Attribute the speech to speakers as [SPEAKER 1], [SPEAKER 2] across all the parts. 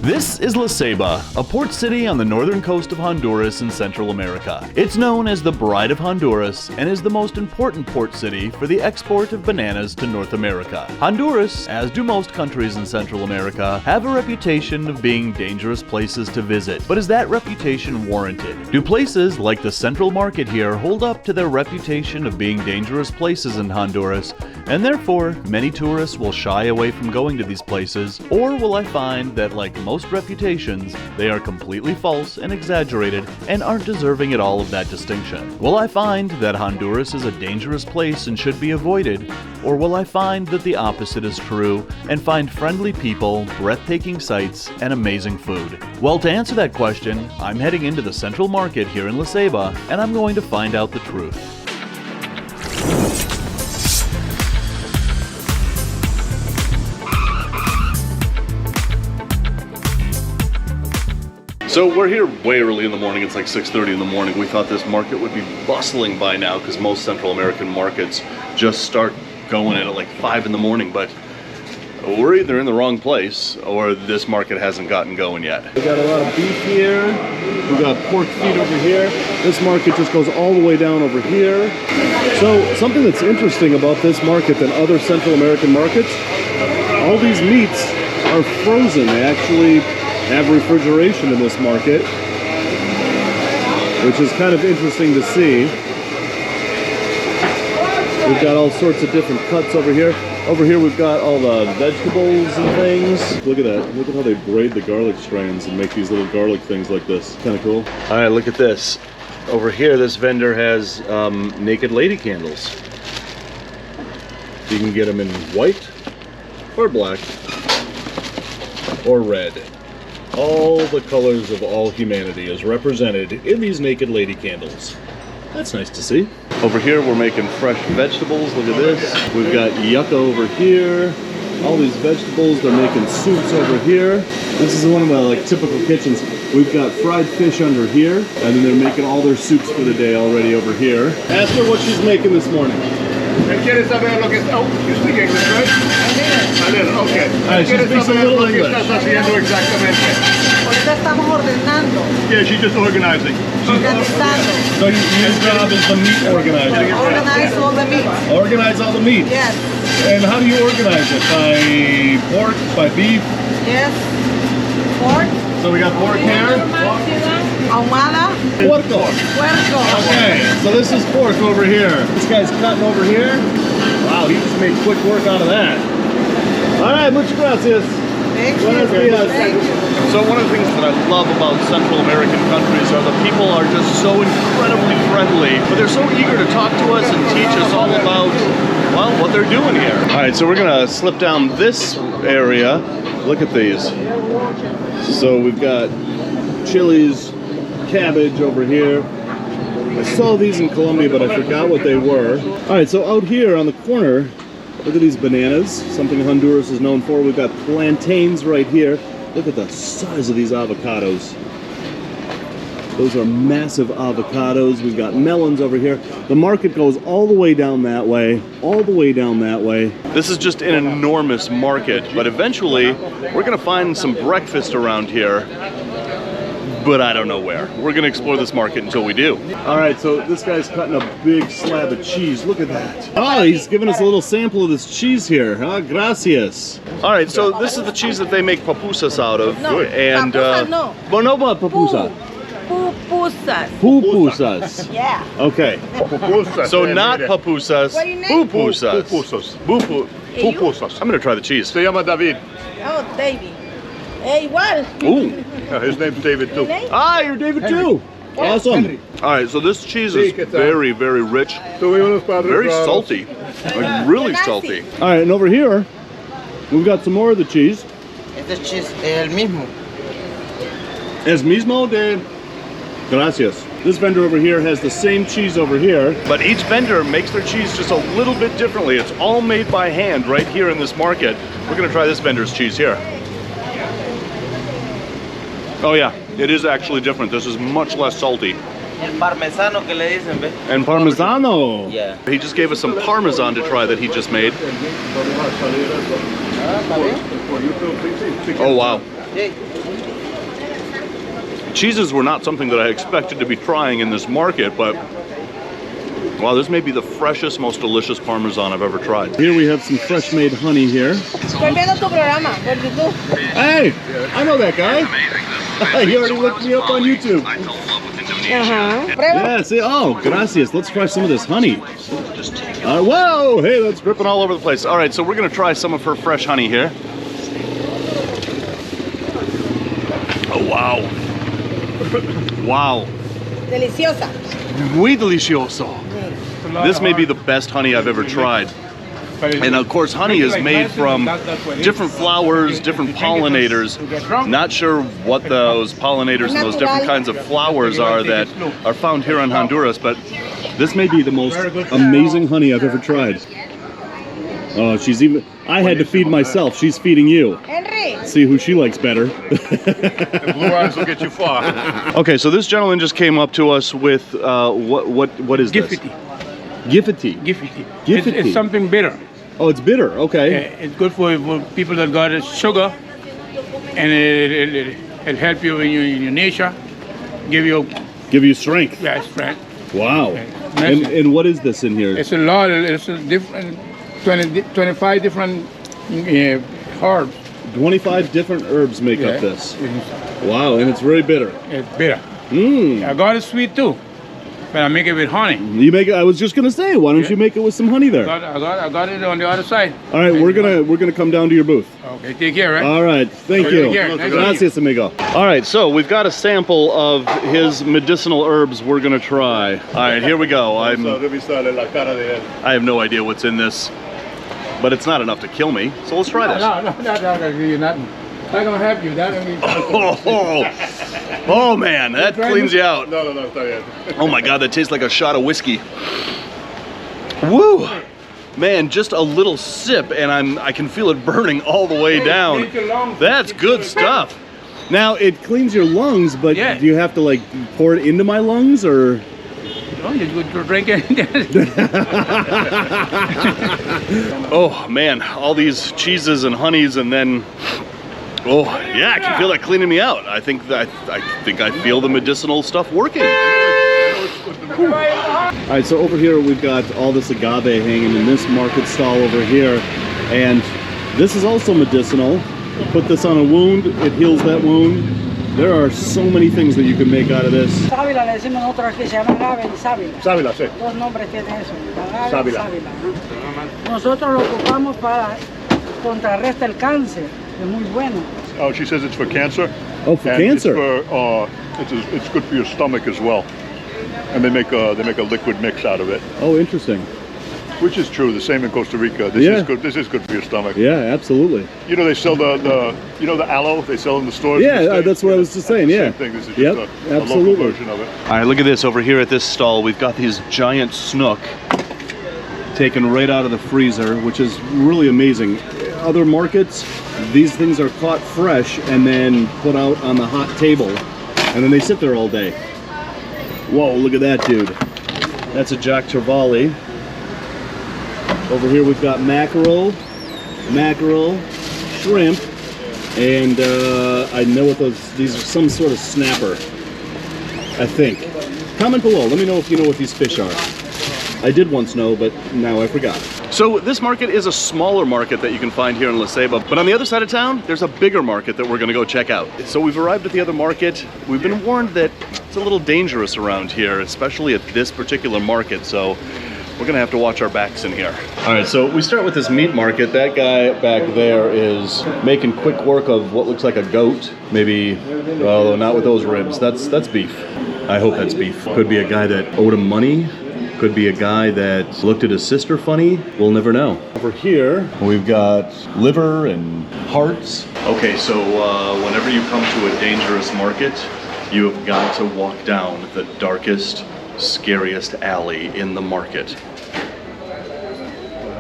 [SPEAKER 1] This is Ceiba, a port city on the northern coast of Honduras in Central America. It's known as the Bride of Honduras and is the most important port city for the export of bananas to North America. Honduras, as do most countries in Central America, have a reputation of being dangerous places to visit. But is that reputation warranted? Do places like the Central Market here hold up to their reputation of being dangerous places in Honduras, and therefore many tourists will shy away from going to these places? Or will I find that, like most reputations, they are completely false and exaggerated and aren't deserving at all of that distinction? Will I find that Honduras is a dangerous place and should be avoided? Or will I find that the opposite is true and find friendly people, breathtaking sights, and amazing food? Well, to answer that question, I'm heading into the Central Market here in Ceiba, and I'm going to find out the truth. So we're here way early in the morning. It's like 6:30 in the morning. We thought this market would be bustling by now because most Central American markets just start going at like 5 in the morning, but we're either in the wrong place or this market hasn't gotten going yet. We got a lot of beef here. We got pork feet over here. This market just goes all the way down over here. So something that's interesting about this market than other Central American markets, all these meats are frozen. They actually have refrigeration in this market, which is kind of interesting to see. We've got all sorts of different cuts over here. Over here we've got all the vegetables and things. Look at that. Look at how they braid the garlic strands and make these little garlic things like this. Kind of cool. All right, look at this. Over here, this vendor has naked lady candles. You can get them in white or black or red. All the colors of all humanity is represented in these naked lady candles. That's nice to see. Over here we're making fresh vegetables. Look at this. We've got yucca over here. All these vegetables, they're making soups over here. This is one of the typical kitchens. We've got fried fish under here, and then they're making all their soups for the day already over here. Ask her what she's making this morning.
[SPEAKER 2] ¿Quieres saber lo que está? Oh, you speak English, right? A little, okay.
[SPEAKER 1] She speaks a little English.
[SPEAKER 2] ¿Qué estás haciendo exactamente?
[SPEAKER 3] Ahorita estamos ordenando.
[SPEAKER 2] Yeah, she's just organizing.
[SPEAKER 3] Organizando.
[SPEAKER 1] So your job is the meat organizer.
[SPEAKER 3] Organize all the meat.
[SPEAKER 1] Organize all the meat?
[SPEAKER 3] Yes.
[SPEAKER 1] And how do you organize it? By pork? By beef?
[SPEAKER 3] Yes. Pork.
[SPEAKER 1] So we got pork here?
[SPEAKER 3] Ahumada.
[SPEAKER 1] Puerco.
[SPEAKER 3] Puerco.
[SPEAKER 1] Okay, so this is pork over here. This guy's cutting over here. Wow, he just made quick work out of that. All right, muchas gracias.
[SPEAKER 3] Thank you.
[SPEAKER 1] Buenos dias.
[SPEAKER 3] Thank you.
[SPEAKER 1] So one of the things that I love about Central American countries are the people are just so incredibly friendly, but they're so eager to talk to us and teach us all about, well, what they're doing here. All right, so we're gonna slip down this area. Look at these. So we've got chilies, cabbage over here. I saw these in Colombia, but I forgot what they were. All right, so out here on the corner, look at these bananas, something Honduras is known for. We've got plantains right here. Look at the size of these avocados. Those are massive avocados. We've got melons over here. The market goes all the way down that way, all the way down that way. This is just an enormous market, but eventually we're gonna find some breakfast around here, but I don't know where. We're gonna explore this market until we do. All right, so this guy's cutting a big slab of cheese. Look at that. Oh, he's giving us a little sample of this cheese here. Ah, gracias. All right, so this is the cheese that they make pupusas out of.
[SPEAKER 3] No,
[SPEAKER 1] and
[SPEAKER 3] papusa no.
[SPEAKER 1] Well, no, but pupusa.
[SPEAKER 3] Pupusas.
[SPEAKER 1] Pupusas.
[SPEAKER 3] Yeah.
[SPEAKER 1] Okay.
[SPEAKER 2] Pupusas.
[SPEAKER 1] So not pupusas.
[SPEAKER 3] What do you name?
[SPEAKER 1] Pupusas.
[SPEAKER 2] Pupusas.
[SPEAKER 1] Pupusas. I'm gonna try the cheese.
[SPEAKER 2] Se llama David.
[SPEAKER 3] Oh, David. Igual.
[SPEAKER 1] Ooh.
[SPEAKER 2] His name's David too.
[SPEAKER 1] Ah, you're David too. Awesome.
[SPEAKER 2] Henry.
[SPEAKER 1] All right, so this cheese is very, very rich, very salty, like really salty. All right, and over here, we've got some more of the cheese.
[SPEAKER 4] Este cheese es el mismo.
[SPEAKER 1] Es mismo de gracias. This vendor over here has the same cheese over here, but each vendor makes their cheese just a little bit differently. It's all made by hand right here in this market. We're gonna try this vendor's cheese here. Oh yeah, it is actually different. This is much less salty.
[SPEAKER 4] El parmesano que le dicen, ¿ve?
[SPEAKER 1] And parmesano.
[SPEAKER 4] Yeah.
[SPEAKER 1] He just gave us some parmesan to try that he just made. Oh wow. Cheeses were not something that I expected to be trying in this market, but wow, this may be the freshest, most delicious Parmesan I've ever tried. Here we have some fresh made honey here.
[SPEAKER 3] Estoy viendo tu programa por YouTube.
[SPEAKER 1] Hey, I know that guy. He already looked me up on YouTube.
[SPEAKER 3] Ajá. Prueba.
[SPEAKER 1] Yeah, see, oh, gracias. Let's try some of this honey. Whoa, hey, that's dripping all over the place. All right, so we're gonna try some of her fresh honey here. Oh, wow. Wow.
[SPEAKER 3] Deliciosa.
[SPEAKER 1] Muy delicioso. This may be the best honey I've ever tried. And of course, honey is made from different flowers, different pollinators. Not sure what those pollinators and those different kinds of flowers are that are found here in Honduras, but this may be the most amazing honey I've ever tried. Oh, she's even, I had to feed myself. She's feeding you.
[SPEAKER 3] Henry.
[SPEAKER 1] See who she likes better.
[SPEAKER 2] The blue eyes will get you far.
[SPEAKER 1] Okay, so this gentleman just came up to us with, what is this?
[SPEAKER 5] Giffity.
[SPEAKER 1] Giffity.
[SPEAKER 5] Giffity.
[SPEAKER 1] Giffity.
[SPEAKER 5] It's something bitter.
[SPEAKER 1] Oh, it's bitter. Okay.
[SPEAKER 5] It's good for people that got sugar, and it help you in your nature, give you
[SPEAKER 1] strength.
[SPEAKER 5] strength.
[SPEAKER 1] Wow.
[SPEAKER 5] Yeah.
[SPEAKER 1] And what is this in here?
[SPEAKER 5] It's a lot. It's a different 25 different herbs.
[SPEAKER 1] 25 different herbs make up this.
[SPEAKER 5] It's
[SPEAKER 1] Wow, and it's very bitter.
[SPEAKER 5] bitter.
[SPEAKER 1] Mmm.
[SPEAKER 5] I got it sweet too, but I make it with honey.
[SPEAKER 1] You make it. I was just gonna say, why don't you make it with some honey there?
[SPEAKER 5] I got it on the other side.
[SPEAKER 1] All right, we're gonna come down to your booth.
[SPEAKER 5] Okay, take care, right?
[SPEAKER 1] All right, thank you.
[SPEAKER 5] Take care. Nice to meet you.
[SPEAKER 1] Gracias, amigo. All right, so we've got a sample of his medicinal herbs we're gonna try. All right, here we go. I have no idea what's in this, but it's not enough to kill me. So let's try this.
[SPEAKER 5] No, that's not gonna give you nothing. That's gonna help you. That
[SPEAKER 1] Oh man, that cleans you out.
[SPEAKER 2] No, está bien.
[SPEAKER 1] Oh my God, that tastes like a shot of whiskey. Woo! Man, just a little sip and I can feel it burning all the way down. That's good stuff. Now, it cleans your lungs, but
[SPEAKER 5] Yeah.
[SPEAKER 1] do you have to like pour it into my lungs or?
[SPEAKER 5] No, you could drink it.
[SPEAKER 1] Oh man, all these cheeses and honeys and then, oh yeah, I can feel that cleaning me out. I think I feel the medicinal stuff working. All right, so over here we've got all this agave hanging in this market stall over here, and this is also medicinal. Put this on a wound, it heals that wound. There are so many things that you can make out of this.
[SPEAKER 6] Sábila, le decimos nosotros que se llama agave y sábila.
[SPEAKER 2] Sábila, sí.
[SPEAKER 6] Dos nombres tiene eso, agave y
[SPEAKER 2] Sábila.
[SPEAKER 6] sábila. ¿No? Nosotros lo ocupamos para contrarrestar el cáncer, es muy bueno.
[SPEAKER 2] Oh, she says it's for cancer.
[SPEAKER 1] Oh, for
[SPEAKER 2] and
[SPEAKER 1] cancer.
[SPEAKER 2] It's good for your stomach as well. And they make a liquid mix out of it,
[SPEAKER 1] Oh, interesting.
[SPEAKER 2] which is true. The same in Costa Rica. This
[SPEAKER 1] Yeah.
[SPEAKER 2] is good. This is good for your stomach.
[SPEAKER 1] Yeah, absolutely.
[SPEAKER 2] You know they sell the aloe they sell in the stores.
[SPEAKER 1] Yeah,
[SPEAKER 2] in the States?
[SPEAKER 1] that's what I was just saying, yeah.
[SPEAKER 2] Same thing. This is just
[SPEAKER 1] Yep,
[SPEAKER 2] a local
[SPEAKER 1] absolutely.
[SPEAKER 2] version of it.
[SPEAKER 1] All right, look at this over here at this stall. We've got these giant snook taken right out of the freezer, which is really amazing. Other markets, these things are caught fresh and then put out on the hot table, and then they sit there all day. Whoa, look at that dude. That's a Jack Trevally. Over here we've got mackerel, shrimp, and I know what these are, some sort of snapper, I think. Comment below, let me know if you know what these fish are. I did once know, but now I forgot. So this market is a smaller market that you can find here in La Ceiba, but on the other side of town, there's a bigger market that we're gonna go check out. So we've arrived at the other market. We've been warned that it's a little dangerous around here, especially at this particular market, so we're gonna have to watch our backs in here. All right, so we start with this meat market. That guy back there is making quick work of what looks like a goat. Maybe, although not with those ribs. That's beef. I hope that's beef. Could be a guy that owed him money. Could be a guy that looked at his sister funny. We'll never know. Over here, we've got liver and hearts. Okay, so whenever you come to a dangerous market, you have got to walk down the darkest, scariest alley in the market.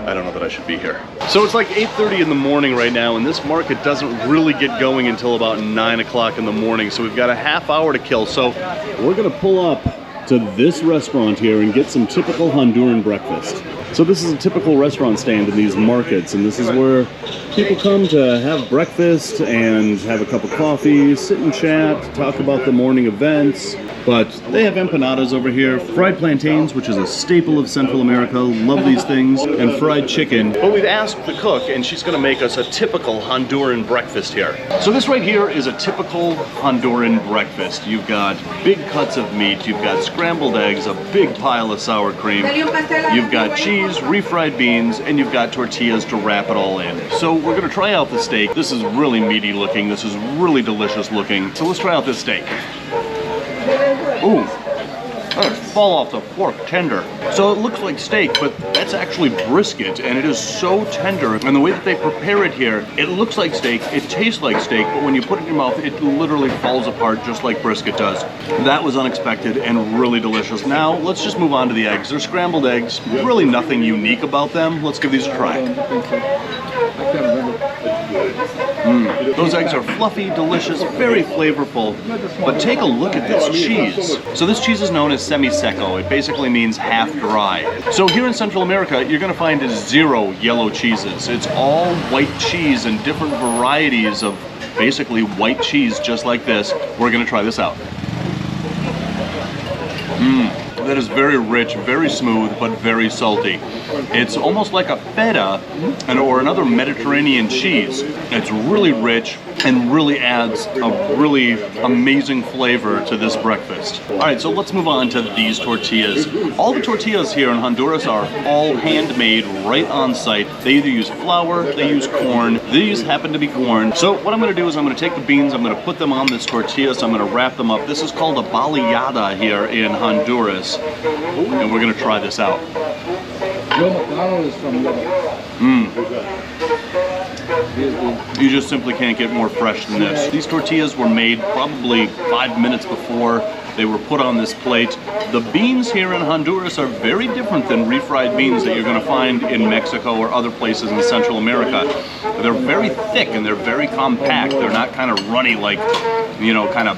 [SPEAKER 1] I don't know that I should be here. So it's like 8:30 in the morning right now, and this market doesn't really get going until about 9 o'clock in the morning, so we've got a half hour to kill. So we're gonna pull up to this restaurant here and get some typical Honduran breakfast. So this is a typical restaurant stand in these markets, and this is where People come to have breakfast and have a cup of coffee, sit and chat, talk about the morning events. But they have empanadas over here, fried plantains, which is a staple of Central America, love these things, and fried chicken. But we've asked the cook, and she's gonna make us a typical Honduran breakfast here. So this right here is a typical Honduran breakfast. You've got big cuts of meat, you've got scrambled eggs, a big pile of sour cream, you've got cheese, refried beans, and you've got tortillas to wrap it all in. So we're gonna try out the steak. This is really meaty looking, this is really delicious looking. So let's try out this steak. Ooh, that fall off the fork, tender. So it looks like steak, but that's actually brisket, and it is so tender. And the way that they prepare it here, it looks like steak, it tastes like steak, but when you put it in your mouth, it literally falls apart just like brisket does. That was unexpected and really delicious. Now, let's just move on to the eggs. They're scrambled eggs, really nothing unique about them. Let's give these a try. Those eggs are fluffy, delicious, very flavorful, but take a look at this cheese. So this cheese is known as semi-seco. It basically means half dry. So here in Central America, you're gonna find 0 yellow cheeses. It's all white cheese and different varieties of basically white cheese just like this. We're gonna try this out. That is very rich, very smooth, but very salty. It's almost like a feta or another Mediterranean cheese. It's really rich and really adds a really amazing flavor to this breakfast. All right, so let's move on to these tortillas. All the tortillas here in Honduras are all handmade right on site. They either use flour, they use corn. These happen to be corn. So what I'm gonna do is I'm gonna take the beans, I'm gonna put them on this tortilla, so I'm gonna wrap them up. This is called a baleada here in Honduras, and we're gonna try this out. You just simply can't get more fresh than this. These tortillas were made probably 5 minutes before they were put on this plate. The beans here in Honduras are very different than refried beans that you're going to find in Mexico or other places in Central America. They're very thick and they're very compact. They're not kind of runny like, you know, kind of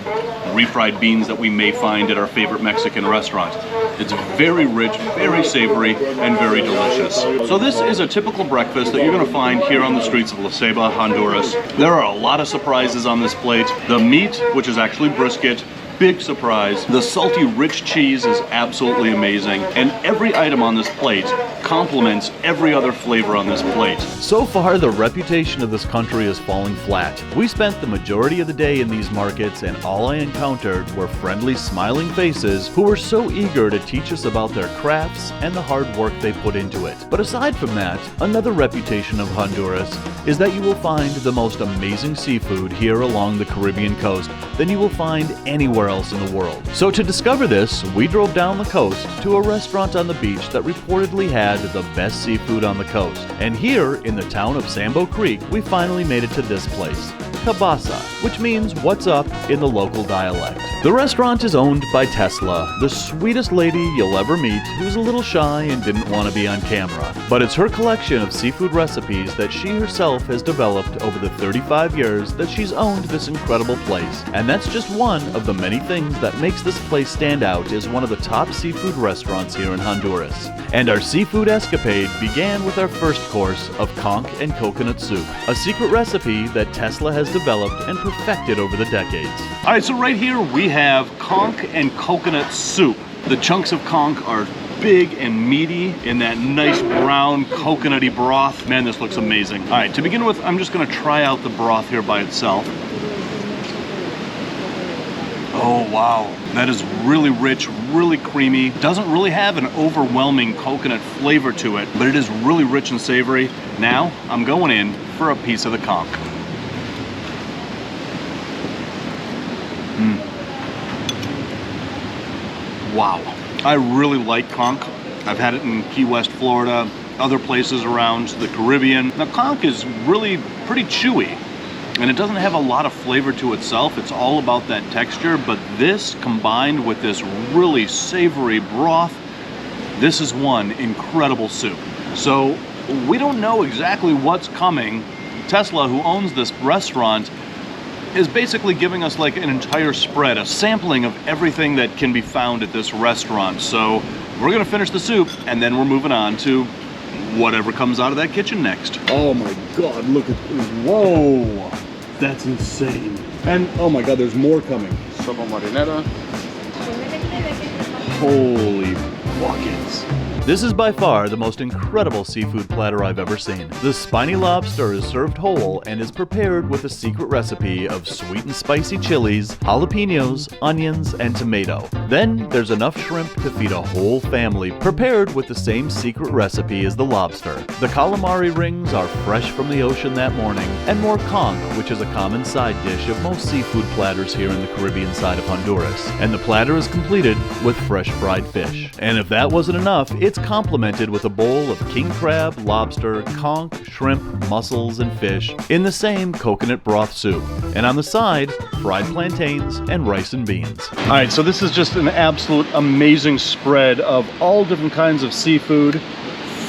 [SPEAKER 1] refried beans that we may find at our favorite Mexican restaurant. It's very rich, very savory, and very delicious. So this is a typical breakfast that you're going to find here on the streets of Ceiba, Honduras. There are a lot of surprises on this plate. The meat, which is actually brisket, big surprise. The salty, rich cheese is absolutely amazing, and every item on this plate complements every other flavor on this plate.
[SPEAKER 7] So far, the reputation of this country is falling flat. We spent the majority of the day in these markets, and all I encountered were friendly, smiling faces who were so eager to teach us about their crafts and the hard work they put into it. But aside from that, another reputation of Honduras is that you will find the most amazing seafood here along the Caribbean coast than you will find anywhere else in the world. So to discover this, we drove down the coast to a restaurant on the beach that reportedly had the best seafood on the coast. And here, in the town of Sambo Creek, we finally made it to this place, Cabasa, which means what's up in the local dialect. The restaurant is owned by Tesla, the sweetest lady you'll ever meet who's a little shy and didn't want to be on camera. But it's her collection of seafood recipes that she herself has developed over the 35 years that she's owned this incredible place. And that's just one of the many things that makes this place stand out as one of the top seafood restaurants here in Honduras. And our seafood escapade began with our first course of conch and coconut soup, a secret recipe that Tesla has developed and perfected over the decades.
[SPEAKER 1] All right, so right here we have conch and coconut soup. The chunks of conch are big and meaty in that nice brown coconutty broth. Man, this looks amazing. All right, to begin with, I'm just gonna try out the broth here by itself. Oh wow, that is really rich, really creamy. Doesn't really have an overwhelming coconut flavor to it, but it is really rich and savory. Now, I'm going in for a piece of the conch. Wow, I really like conch. I've had it in Key West, Florida, other places around the Caribbean. Now, conch is really pretty chewy, and it doesn't have a lot of flavor to itself. It's all about that texture, but this combined with this really savory broth, this is one incredible soup. So we don't know exactly what's coming. Tesla, who owns this restaurant, is basically giving us like an entire spread, a sampling of everything that can be found at this restaurant. So we're gonna finish the soup and then we're moving on to whatever comes out of that kitchen next.
[SPEAKER 8] Oh my God, look at, whoa, that's insane. And oh my God, there's more coming.
[SPEAKER 5] Sopa marinara.
[SPEAKER 1] Holy buckets.
[SPEAKER 7] This is by far the most incredible seafood platter I've ever seen. The spiny lobster is served whole and is prepared with a secret recipe of sweet and spicy chilies, jalapenos, onions, and tomato. Then there's enough shrimp to feed a whole family, prepared with the same secret recipe as the lobster. The calamari rings are fresh from the ocean that morning, and more conch, which is a common side dish of most seafood platters here in the Caribbean side of Honduras. And the platter is completed with fresh fried fish. And if that wasn't enough, it's complemented with a bowl of king crab, lobster, conch, shrimp, mussels, and fish in the same coconut broth soup. And on the side, fried plantains and rice and beans.
[SPEAKER 1] All right, so this is just an absolute amazing spread of all different kinds of seafood.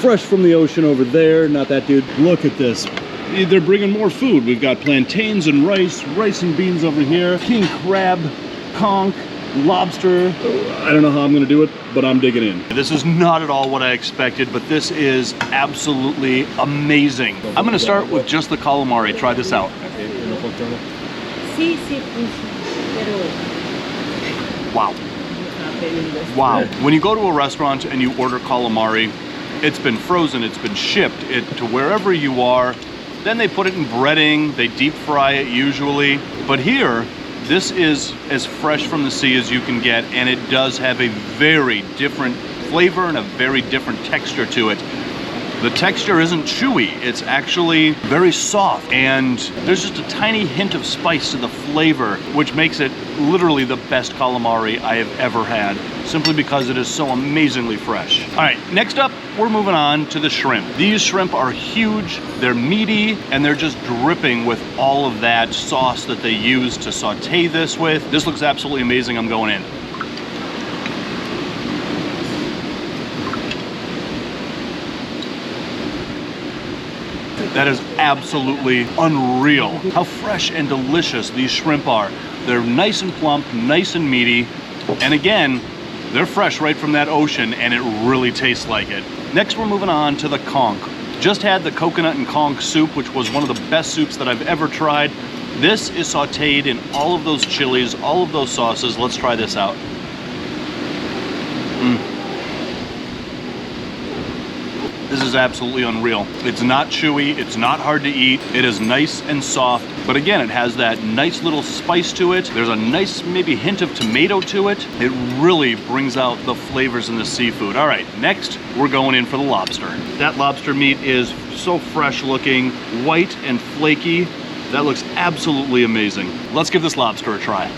[SPEAKER 8] Fresh from the ocean over there, not that dude. Look at this.
[SPEAKER 1] They're bringing more food. We've got plantains and rice and beans over here, king crab, conch, lobster.
[SPEAKER 8] I don't know how I'm gonna do it, but I'm digging in.
[SPEAKER 1] This is not at all what I expected, but this is absolutely amazing. I'm gonna start with just the calamari. Try this out. Wow. Wow. When you go to a restaurant and you order calamari, it's been frozen, it's been shipped to wherever you are. Then they put it in breading, they deep fry it usually. But here, this is as fresh from the sea as you can get, and it does have a very different flavor and a very different texture to it. The texture isn't chewy, it's actually very soft, and there's just a tiny hint of spice to the flavor, which makes it literally the best calamari I have ever had, simply because it is so amazingly fresh. All right, next up, we're moving on to the shrimp. These shrimp are huge, they're meaty, and they're just dripping with all of that sauce that they use to saute this with. This looks absolutely amazing. I'm going in. That is absolutely unreal. How fresh and delicious these shrimp are. They're nice and plump, nice and meaty, and again, they're fresh right from that ocean, and it really tastes like it. Next, we're moving on to the conch. Just had the coconut and conch soup, which was one of the best soups that I've ever tried. This is sauteed in all of those chilies, all of those sauces. Let's try this out. This is absolutely unreal. It's not chewy, it's not hard to eat, it is nice and soft, but again, it has that nice little spice to it. There's a nice maybe hint of tomato to it. It really brings out the flavors in the seafood. All right, next, we're going in for the lobster. That lobster meat is so fresh looking, white and flaky. That looks absolutely amazing. Let's give this lobster a try.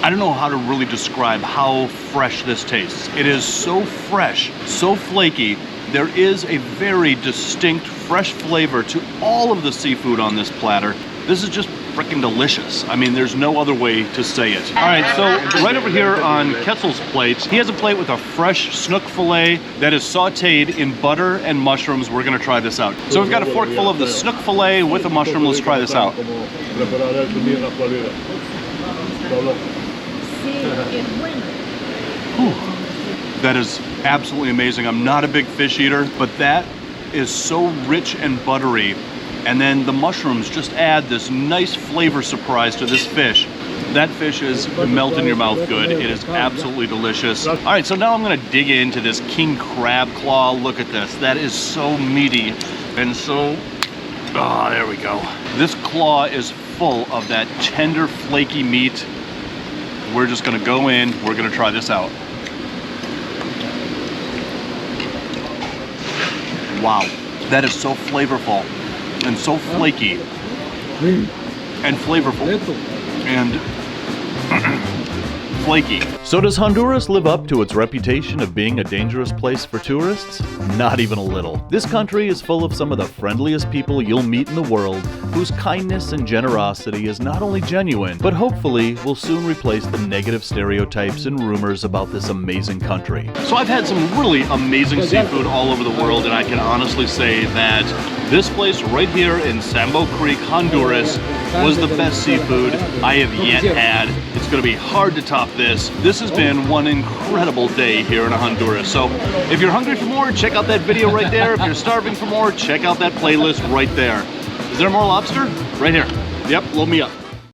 [SPEAKER 1] I don't know how to really describe how fresh this tastes. It is so fresh, so flaky. There is a very distinct fresh flavor to all of the seafood on this platter. This is just freaking delicious. I mean, there's no other way to say it. All right, so right over here on Ketzel's plate, he has a plate with a fresh snook fillet that is sauteed in butter and mushrooms. We're gonna try this out. So we've got a fork full of the snook fillet with a mushroom. Let's try this out. That is absolutely amazing. I'm not a big fish eater, but that is so rich and buttery. And then the mushrooms just add this nice flavor surprise to this fish. That fish is melt in your mouth good. It is absolutely delicious. All right, so now I'm gonna dig into this king crab claw. Look at this. That is so meaty and so, there we go. This claw is full of that tender, flaky meat. We're just gonna go in, we're gonna try this out. Wow, that is so flavorful and so flaky and flavorful and flaky.
[SPEAKER 7] So does Honduras live up to its reputation of being a dangerous place for tourists? Not even a little. This country is full of some of the friendliest people you'll meet in the world, whose kindness and generosity is not only genuine, but hopefully will soon replace the negative stereotypes and rumors about this amazing country.
[SPEAKER 1] So I've had some really amazing seafood all over the world, and I can honestly say that this place right here in Sambo Creek, Honduras, was the best seafood I have yet had. It's going to be hard to top this. This has been one incredible day here in Honduras. So if you're hungry for more, check out that video right there. If you're starving for more, check out that playlist right there. Is there more lobster? Right here. Yep, load me up.